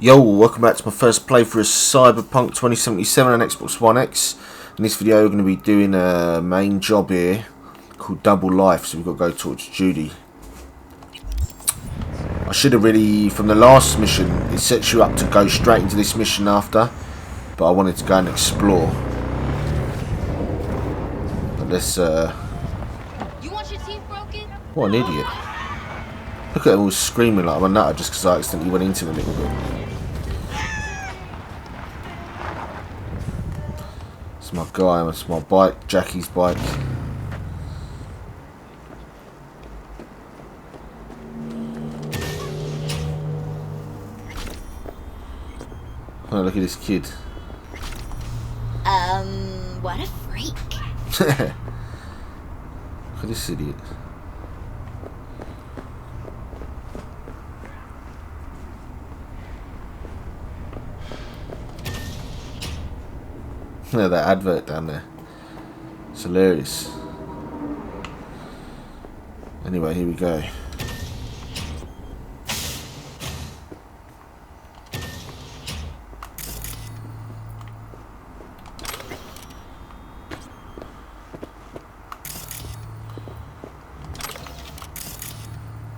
Yo, welcome back to my first playthrough of Cyberpunk 2077 on Xbox One X. In this video we're going to be doing a main job here called Double Life, so we've got to go towards Judy. I should have really, from the last mission, it sets you up to go straight into this mission after, but I wanted to go and explore. But let's, You want your teeth broken? what an idiot. Look at them all screaming like I'm a nutter just because I accidentally went into them a little bit. It's my guy, it's my bike, Jackie's bike. Oh, look at this kid. What a freak. Look at this idiot. Yeah, that advert down there. It's hilarious. Anyway, here we go.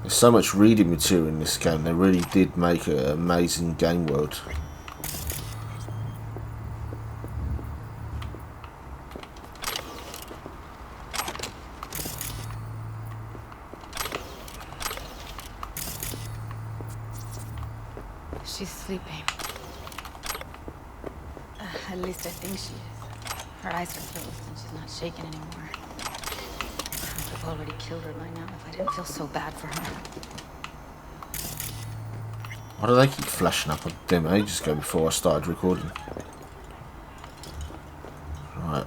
There's so much reading material in this game. They really did make an amazing game world. She's sleeping. At least I think she is. Her eyes are closed and she's not shaking anymore. I would have already killed her by now if I didn't feel so bad for her. Why do they keep flashing up on them ages ago before I started recording? Right.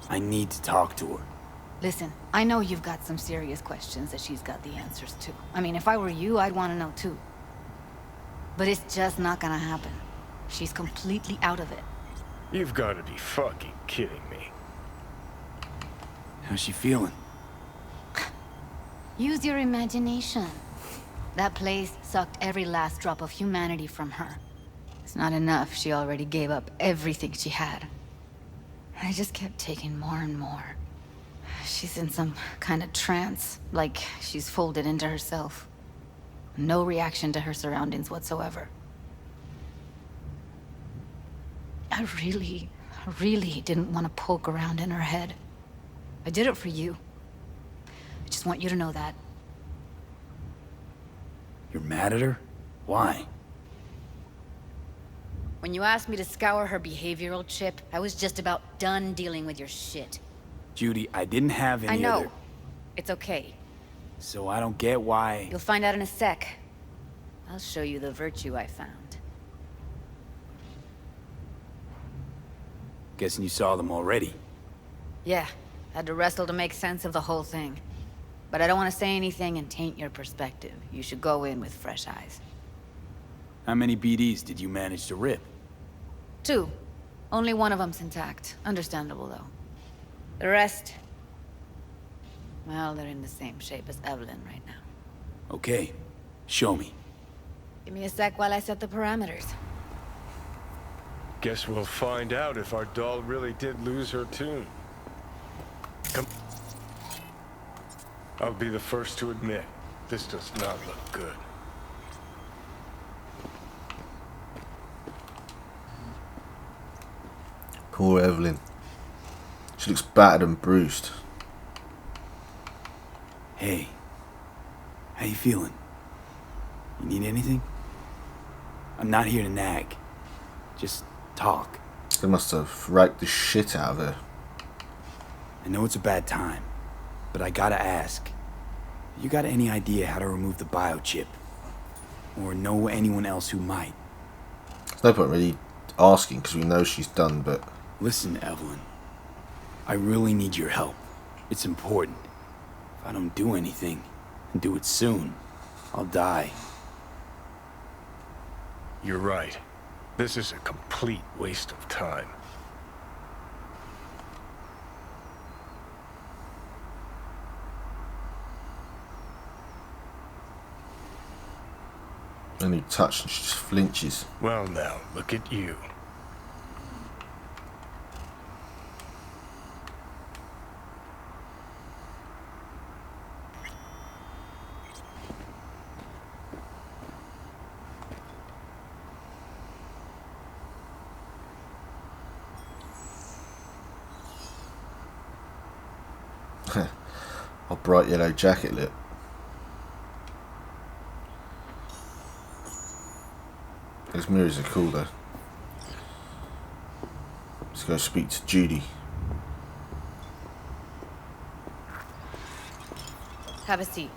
I need to talk to her. Listen, I know you've got some serious questions that she's got the answers to. I mean, if I were you, I'd want to know too. But it's just not gonna happen. She's completely out of it. You've got to be fucking kidding me. How's she feeling? Use your imagination. That place sucked every last drop of humanity from her. It's not enough. She already gave up everything she had. I just kept taking more and more. She's in some kind of trance, like she's folded into herself. No reaction to her surroundings whatsoever. I really didn't want to poke around in her head. I did it for you. I just want you to know that. You're mad at her? Why? When you asked me to scour her behavioral chip, I was just about done dealing with your shit. Judy, I didn't have any I know. other... It's okay. So I don't get why... You'll find out in a sec. I'll show you the virtue I found. Guessing you saw them already. Yeah, had to wrestle to make sense of the whole thing. But I don't want to say anything and taint your perspective. You should go in with fresh eyes. How many BDs did you manage to rip? 2. Only one of them's intact. Understandable, though. The rest... well, they're in the same shape as Evelyn right now. Okay, show me. Give me a sec while I set the parameters. Guess we'll find out if our doll really did lose her tune. Come. I'll be the first to admit, this does not look good. Poor Evelyn. She looks battered and bruised. Hey, how you feeling? You need anything? I'm not here to nag. Just talk. They must have raked the shit out of her. I know it's a bad time, but I gotta ask. You got any idea how to remove the biochip? Or know anyone else who might? There's no point really asking because we know she's done, but... Listen, Evelyn. I really need your help. It's important. If I don't do anything, and do it soon, I'll die. You're right. This is a complete waste of time. new touch and she just flinches. Well now, look at you. A bright yellow jacket look. Those mirrors are cool though. Let's go speak to Judy. Have a seat.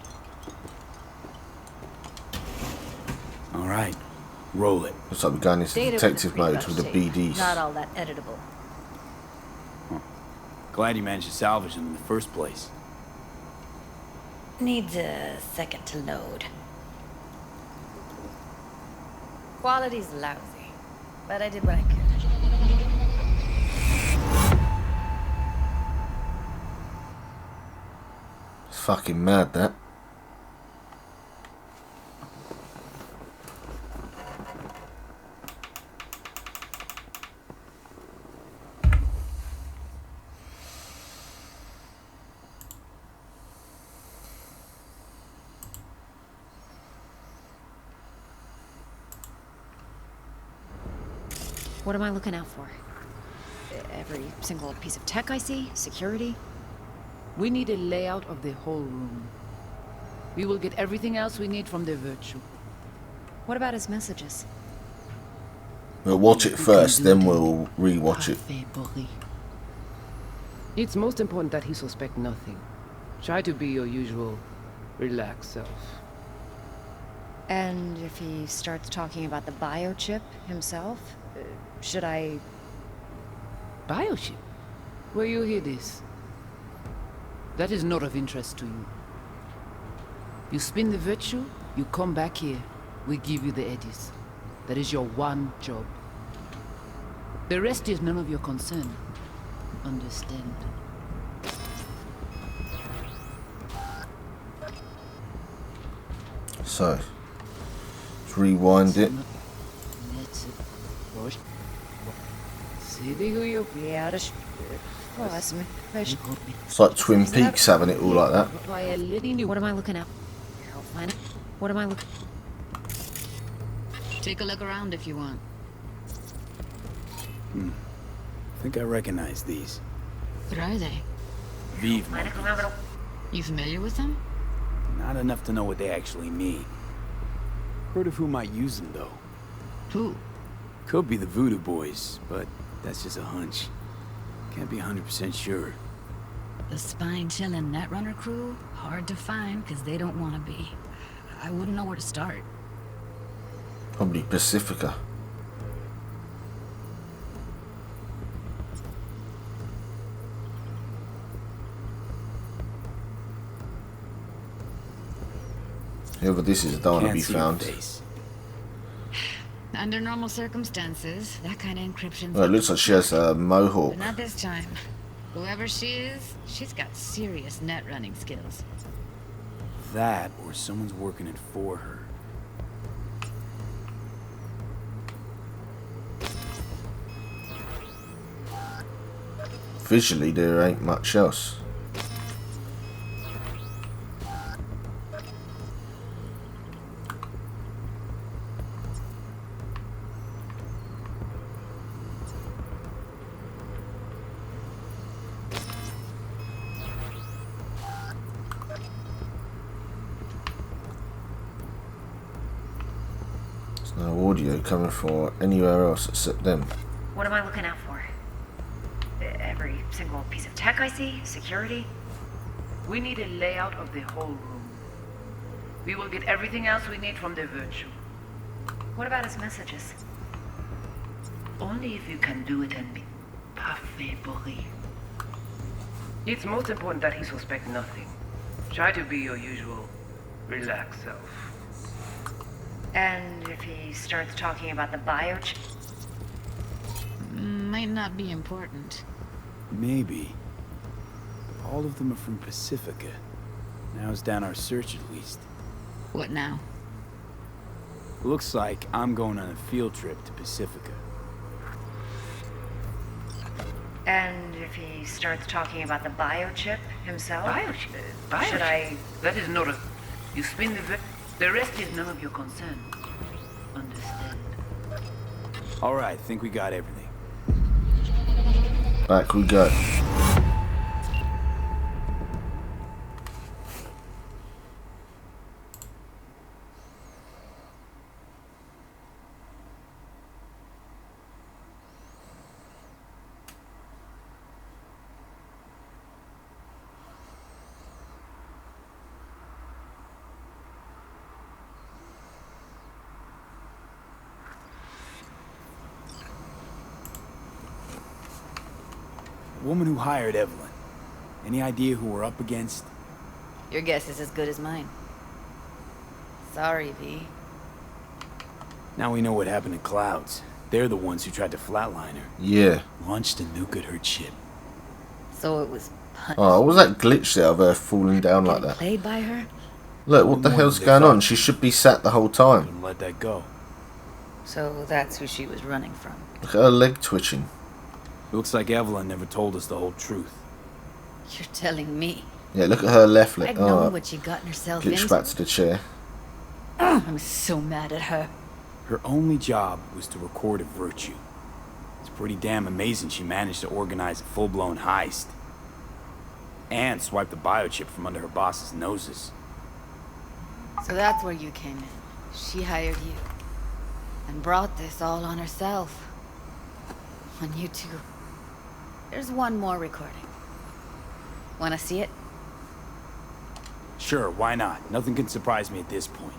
All right, roll it. Looks like we're going into detective mode with the BDs. Not all that editable. Glad you managed to salvage them in the first place. Needs a second to load. Quality's lousy, but I did what I could. It's fucking mad, that. What am I looking out for? Every single piece of tech I see? Security? We need a layout of the whole room. We will get everything else we need from the virtue. What about his messages? We'll watch it first, then we'll re-watch it. It's most important that he suspect nothing. Try to be your usual, relaxed self. And if he starts talking about the biochip himself, should I... Biochip? Where you hear this? That is not of interest to you. You spin the virtue, you come back here, we give you the eddies. That is your one job. The rest is none of your concern. Understand? So, let's rewind it. It's like Twin Peaks having it all like that. What am I looking at? What am I looking... Take a look around if you want. I think I recognize these. What are they? Vive monkeys. You familiar with them? Not enough to know what they actually mean. Heard of who might use them, though. Who? Could be the Voodoo Boys, but that's just a hunch. Can't be 100% sure. The spine-chilling Netrunner crew? Hard to find, because they don't want to be. I wouldn't know where to start. Probably Pacifica. Whoever this is, don't want to be found. Under normal circumstances, that kind of encryption. Well, it looks like she has a mohawk. But not this time. Whoever she is, she's got serious net running skills. That, or someone's working it for her. Visually, there ain't much else. There's no audio coming from anywhere else except them. What am I looking out for? Every single piece of tech I see? Security? We need a layout of the whole room. We will get everything else we need from the virtue. What about his messages? Only if you can do it and be parfait bourré. It's most important that he suspect nothing. Try to be your usual, relaxed self. And if he starts talking about the biochip? Might not be important. Maybe. All of them are from Pacifica. Narrows down our search at least. What now? Looks like I'm going on a field trip to Pacifica. And if he starts talking about the biochip himself? Biochip? Should I... That is not a... You spin the rest is none of your concern. Understand? Alright, think we got everything. Back we go. Woman who hired Evelyn. Any idea who we're up against? Your guess is as good as mine. Sorry, V. Now we know what happened to Clouds. They're the ones who tried to flatline her. Yeah. Launched a nuke at her chip. So it was punished. Oh, what was that glitch there of her falling down like that? Played by her? Look, what the More hell's than they going on? thought. She should be sat the whole time. Wouldn't let that go. So that's who she was running from. Look at her leg twitching. Looks like Evelyn never told us the whole truth. You're telling me. Yeah, look at her left leg. I'd known Oh, what she gotten herself glitch into. back to the chair. I'm so mad at her. Her only job was to record a virtue. It's pretty damn amazing she managed to organize a full-blown heist. And swipe the biochip from under her boss's noses. So that's where you came in. She hired you. And brought this all on herself. On you two. There's one more recording. Wanna see it? Sure, why not? Nothing can surprise me at this point.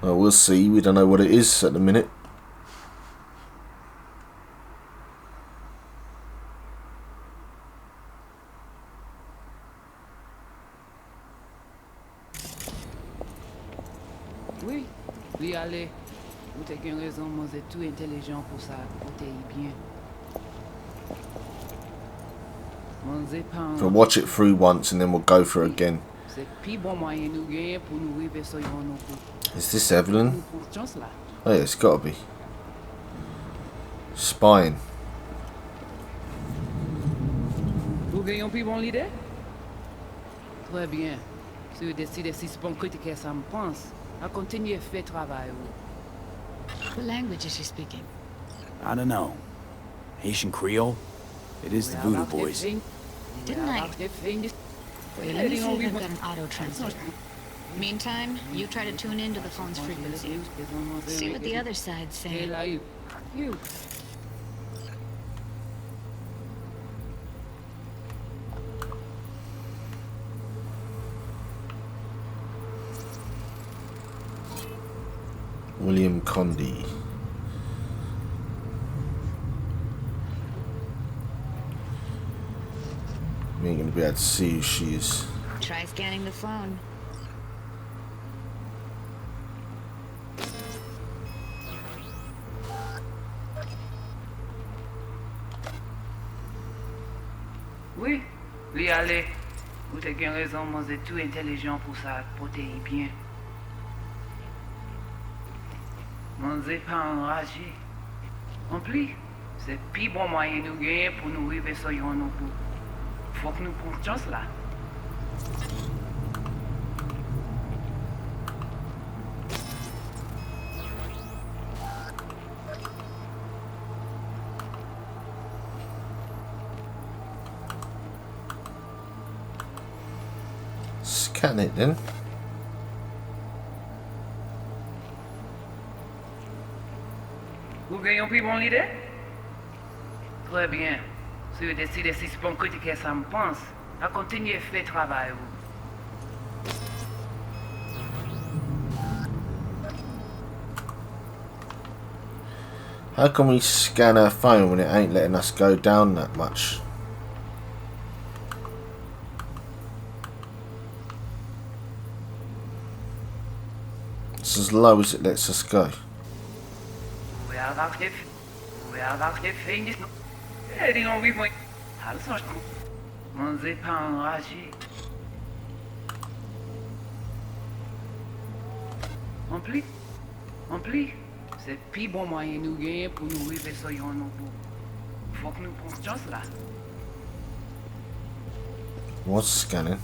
Well, we'll see. We don't know what it is at the minute. Oui. Oui, allez. Vous t'es qu'une raison, moi, c'est tout intelligent pour ça, pour t'y bien. Moi, c'est pas un... We'll watch it through once and then we'll go through again. C'est plus bon moyen nous gagner pour nous arriver sur yon nous pour... Is this Evelyn? Nous pour chance là. Oh yeah, it's gotta be. Spying. Vous gagnez plus bon l'idée? Très bien. Si vous décidez si c'est bon critique ça me pense, à continuer à faire travail. What language is she speaking? I don't know. Haitian Creole? It is the Voodoo Boys. Didn't I? Wait, let me see if I've got an auto translator. Meantime, you try to tune into the phone's frequency. See what the other side's saying. You. William Condy. We ain't gonna be able to see who she is. Try scanning the phone. Oui, lui aller. Vous t'es qu'une raison, moi, c'est tout intelligent pour ça, pour t'y bien. Moi, c'est pas enragé. En plus, c'est plus bon moyen nous gagner pour nous arriver sur yon nous pour. Faut que nous prenions chance là. Scan it then. Vous gagnez plus bon l'idée? Très bien. Si vous décidez si c'est bon critique ça me pense, à continuer à faire travail. How can we scan our phone when it ain't letting us go down that much? It's as low as it lets us go. We have active. We have active things. Heading on with my. Moi, c'est pas enragé. En plus, c'est plus bon moyen nous gagner pour nous arriver sur yon nous bout. Faut que nous prenions chance là. What's scanning?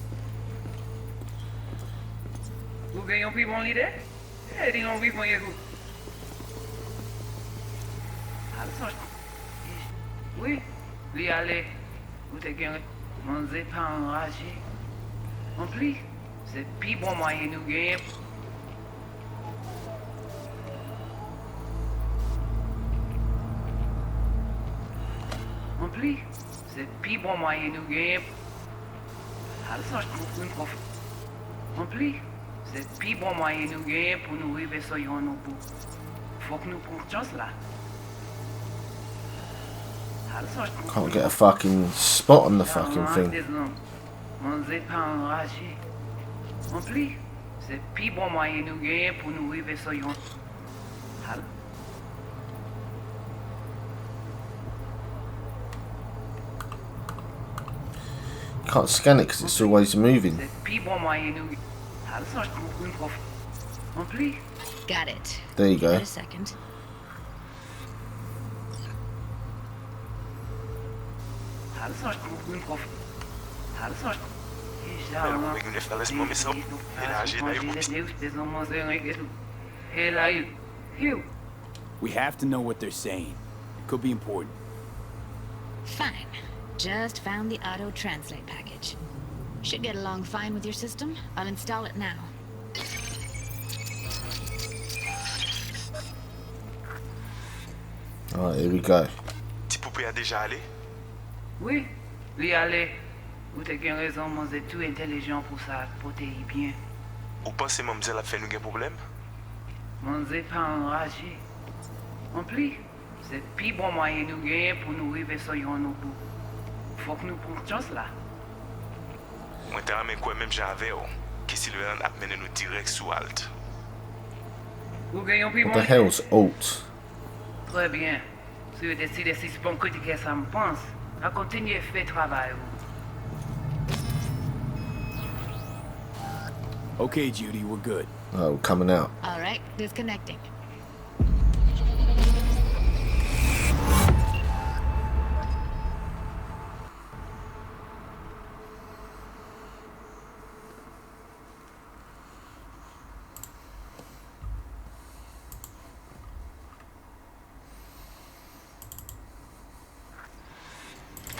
Vous gagnez plus bon l'idée? Eh, dis donc, oui, bon, yégo. Oui, lui aller. Vous te gagnez. Mangez pas enragé. En plus, c'est plus bon moyen nous gagner. En plus, c'est plus bon moyen nous gagner. En plus, c'est plus bon moyen nous gagner pour nous arriver sur yon nous bout. Faut que nous prenions chance là. Can't get a fucking spot on the fucking thing. Mangez pas enragé. En plus, c'est plus bon moyen nous gagner pour nous arriver sur yon. Can't scan it because it's always moving. Got it. There you Give go. it a second. We have to know what they're saying. It could be important. Fine. Just found the auto-translate package. Should get along fine with your system. I'll install it now. Alright, here we go. Petit poupée a déjà allé? Oui, lui aller. Vous avez raison, moi c'est tout intelligent pour ça, pour te bien. Ou pensez mademoiselle a fait nous un problème? Moi c'est pas enragé. En plus, c'est plus bon moyen nous gagner pour nous arriver sur yon nous bout. Faut que nous prenions chance là. Moi t'ai ramé quoi même j'avais qui si le a mené nous direct sous Alt. Vous gagnez plus What bon. the hell's alt? Très bien. Si vous décidez si c'est bon critiquer ça me pense, à continuer à faire travail. Okay, Judy, we're good. Oh, coming out. All right, disconnecting.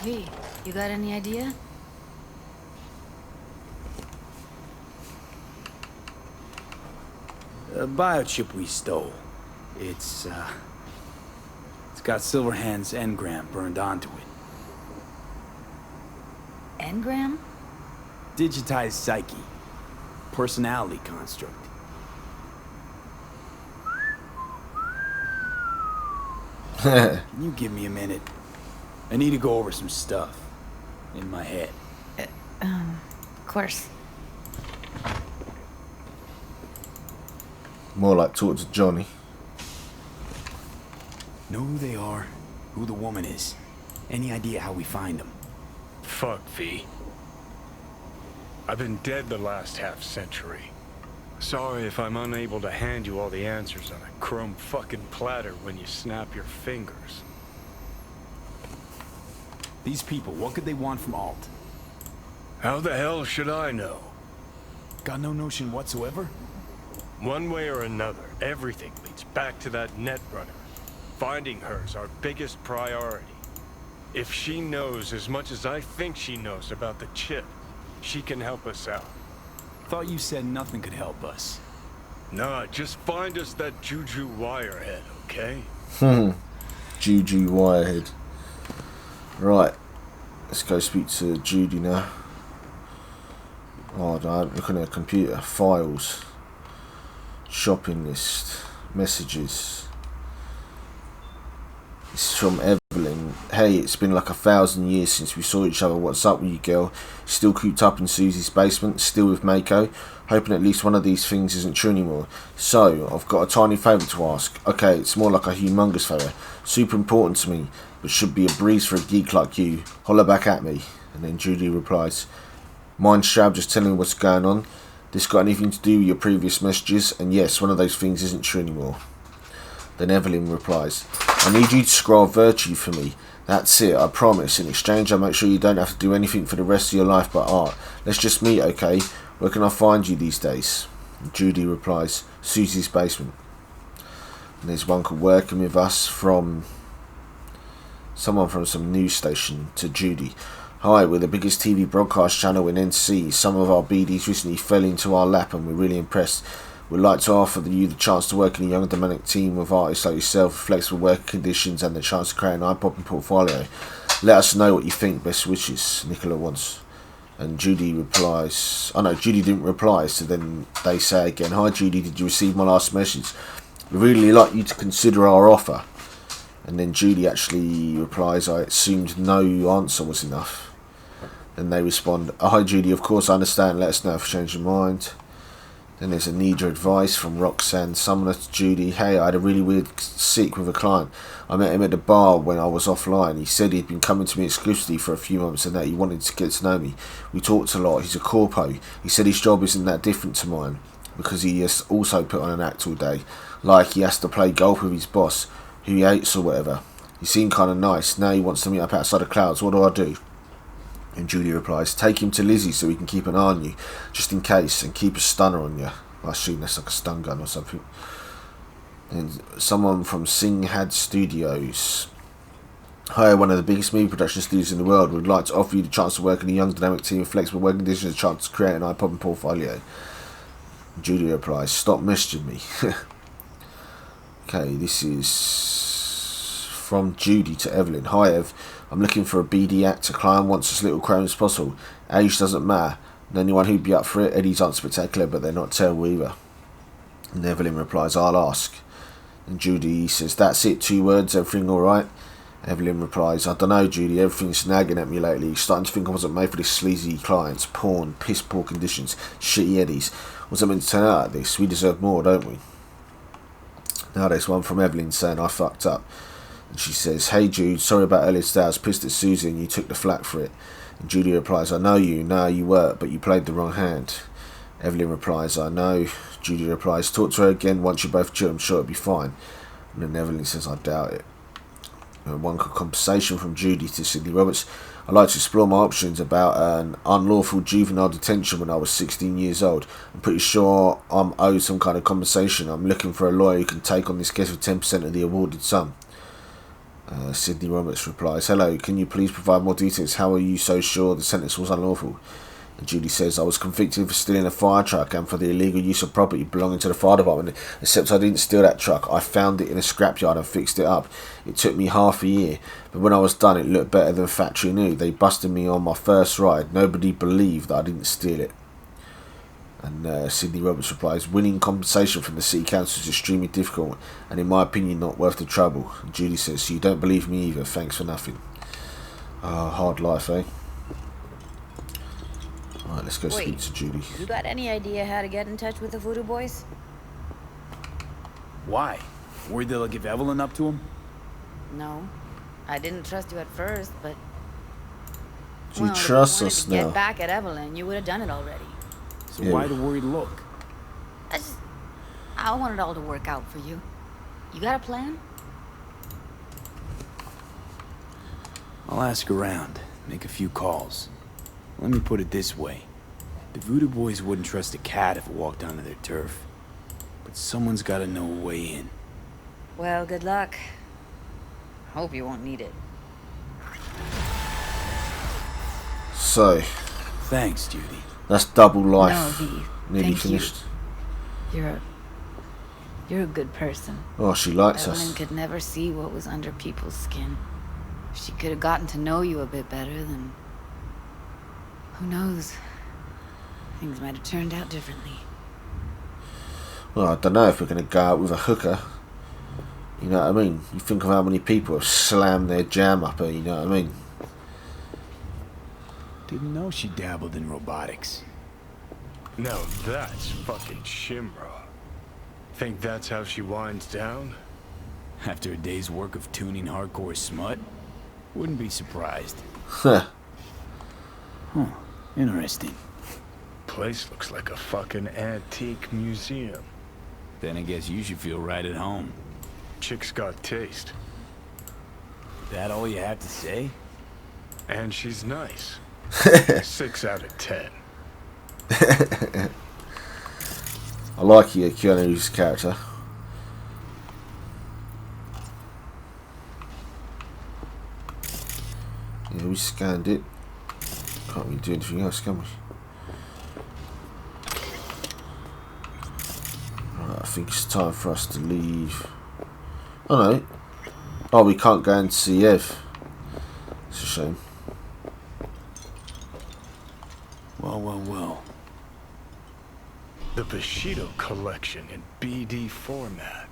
Hey, you got any idea? The biochip we stole. It's got Silverhand's engram burned onto it. Engram? Digitized psyche. Personality construct. Can you give me a minute? I need to go over some stuff in my head. Of course. More like talk to Johnny. Know who they are, who the woman is. Any idea how we find them? Fuck, V. I've been dead the last half-century. Sorry if I'm unable to hand you all the answers on a chrome fucking platter when you snap your fingers. These people, what could they want from Alt? How the hell should I know? Got no notion whatsoever? One way or another, everything leads back to that Netrunner. Finding her's our biggest priority. If she knows as much as I think she knows about the chip, she can help us out. Thought you said nothing could help us. Nah, just find us that Juju Wirehead, okay? Juju Wirehead. Right. Let's go speak to Judy now. Oh, I'm looking at her computer. Files. Shopping list. Messages. It's from Evelyn. Hey, it's been like 1,000 years since we saw each other. What's up with you, girl? Still cooped up in Susie's basement? Still with Mako? Hoping at least one of these things isn't true anymore. So, I've got a tiny favour to ask. Okay, it's more like a humongous favour. Super important to me, but should be a breeze for a geek like you. Holler back at me. And then Judy replies, mind Shab just telling me what's going on? This got anything to do with your previous messages? And yes, one of those things isn't true anymore. Then Evelyn replies, I need you to scroll virtue for me. That's it, I promise. In exchange, I'll make sure you don't have to do anything for the rest of your life but art. Let's just meet, okay? Where can I find you these days? And Judy replies, Susie's basement. And there's one called Working With Us from someone from some news station to Judy. Hi, we're the biggest TV broadcast channel in NC. Some of our BDs recently fell into our lap and we're really impressed. We'd like to offer you the chance to work in a young dynamic team of artists like yourself, flexible working conditions and the chance to create an eye-popping portfolio. Let us know what you think. Best wishes, Nicola wants. And Judy replies, Judy didn't reply, so then they say again, Hi Judy, did you receive my last message? We'd really like you to consider our offer. And then Judy actually replies, I assumed no answer was enough. Then they respond, Hi Judy, of course I understand, let us know if you change your mind. Then there's a need your advice from Roxanne Sumner to Judy. Hey, I had a really weird sick with a client. I met him at the bar when I was offline. He said he'd been coming to me exclusively for a few months and that he wanted to get to know me. We talked a lot. He's a corpo. He said his job isn't that different to mine because he has also put on an act all day. Like he has to play golf with his boss, who he hates or whatever. He seemed kind of nice. Now he wants to meet up outside the clouds. What do I do? And Judy replies, take him to Lizzie so we can keep an eye on you, just in case, and keep a stunner on you. I assume that's like a stun gun or something. And someone from Singhad Studios. Hi, one of the biggest movie production studios in the world. Would like to offer you the chance to work in a young dynamic team of flexible working conditions, a chance to create an eye-popping portfolio. Judy replies, stop messaging me. Okay, this is from Judy to Evelyn. Hi Ev, I'm looking for a BD actor. Client wants as little chrome as possible. Age doesn't matter. And anyone who'd be up for it. Eddie's aren't spectacular, but they're not terrible either. And Evelyn replies, I'll ask. And Judy says, that's it, 2 words, everything alright? Evelyn replies, I don't know Judy, everything's nagging at me lately. Starting to think I wasn't made for this sleazy clients, porn, piss poor conditions, shitty Eddies. What's it meant to turn out like this? We deserve more, don't we? Now there's one from Evelyn saying, I fucked up. And she says, hey Jude, sorry about earlier today, I was pissed at Susie and you took the flak for it. And Judy replies, I know you, no you weren't, but you played the wrong hand. Evelyn replies, I know. Judy replies, talk to her again once you're both chill, I'm sure it'll be fine. And then Evelyn says, I doubt it. And one conversation from Judy to Sydney Roberts. I'd like to explore my options about an unlawful juvenile detention when I was 16 years old. I'm pretty sure I'm owed some kind of compensation. I'm looking for a lawyer who can take on this case with 10% of the awarded sum. Sydney Roberts replies, hello, can you please provide more details? How are you so sure the sentence was unlawful? And Judy says, I was convicted for stealing a fire truck and for the illegal use of property belonging to the fire department, except I didn't steal that truck. I found it in a scrapyard and fixed it up. It took me half a year, but when I was done it looked better than factory new. They busted me on my first ride. Nobody believed that I didn't steal it. And Sydney Roberts replies, winning compensation from the city council is extremely difficult and in my opinion not worth the trouble. And Judy says, so you don't believe me either, thanks for nothing. Hard life, eh? Alright, let's go speak to Judy. You got any idea how to get in touch with the Voodoo Boys? Why? Worried they'll give Evelyn up to him? No. I didn't trust you at first, but... Do you trust if us you wanted to now? get back at Evelyn, you would have done it already. So why the worried look? I want it all to work out for you. You got a plan? I'll ask around, make a few calls. Let me put it this way. The Voodoo Boys wouldn't trust a cat if it walked onto their turf. But someone's gotta know a way in. Well, good luck. Hope you won't need it. So, Thanks, Judy. that's double life. No, V. Nearly Thank finished. You're a good person. Oh, she likes Evelyn us. could never see what was under people's skin. If she could have gotten to know you a bit better, then who knows? Things might have turned out differently. Well, I don't know if we're going to go out with a hooker. You know what I mean? You think of how many people have slammed their jam up her, you know what I mean? Didn't know she dabbled in robotics. Now that's fucking Shimra. Think that's how she winds down? After a day's work of tuning hardcore smut? Wouldn't be surprised. Huh. Huh. Interesting. place looks like a fucking antique museum. Then I guess you should feel right at home. Chick's got taste. That all you have to say? And she's nice. 6 out of 10. I like Keanu's character. Yeah, we scanned it. Can't really do anything else, can we? Right, I think it's time for us to leave. Oh no. Oh, we can't go and see Ev. It's a shame. Well. The Bushido collection in BD format.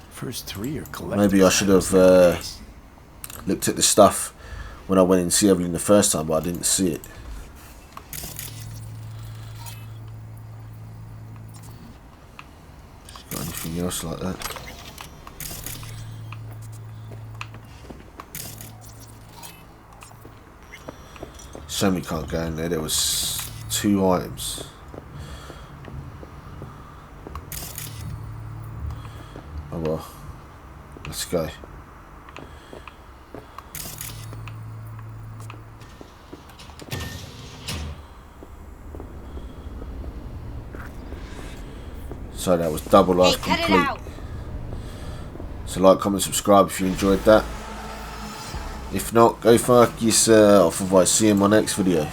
First 3 are collected. Maybe I should have looked at the stuff when I went in to see Evelyn the first time, but I didn't see it. Got anything else like that? Shame we can't go in there. There was 2 items. Oh well. Let's go. So that was Double Life complete. So like, comment, subscribe if you enjoyed that. If not, go fuck yourself. Otherwise, see you in my next video.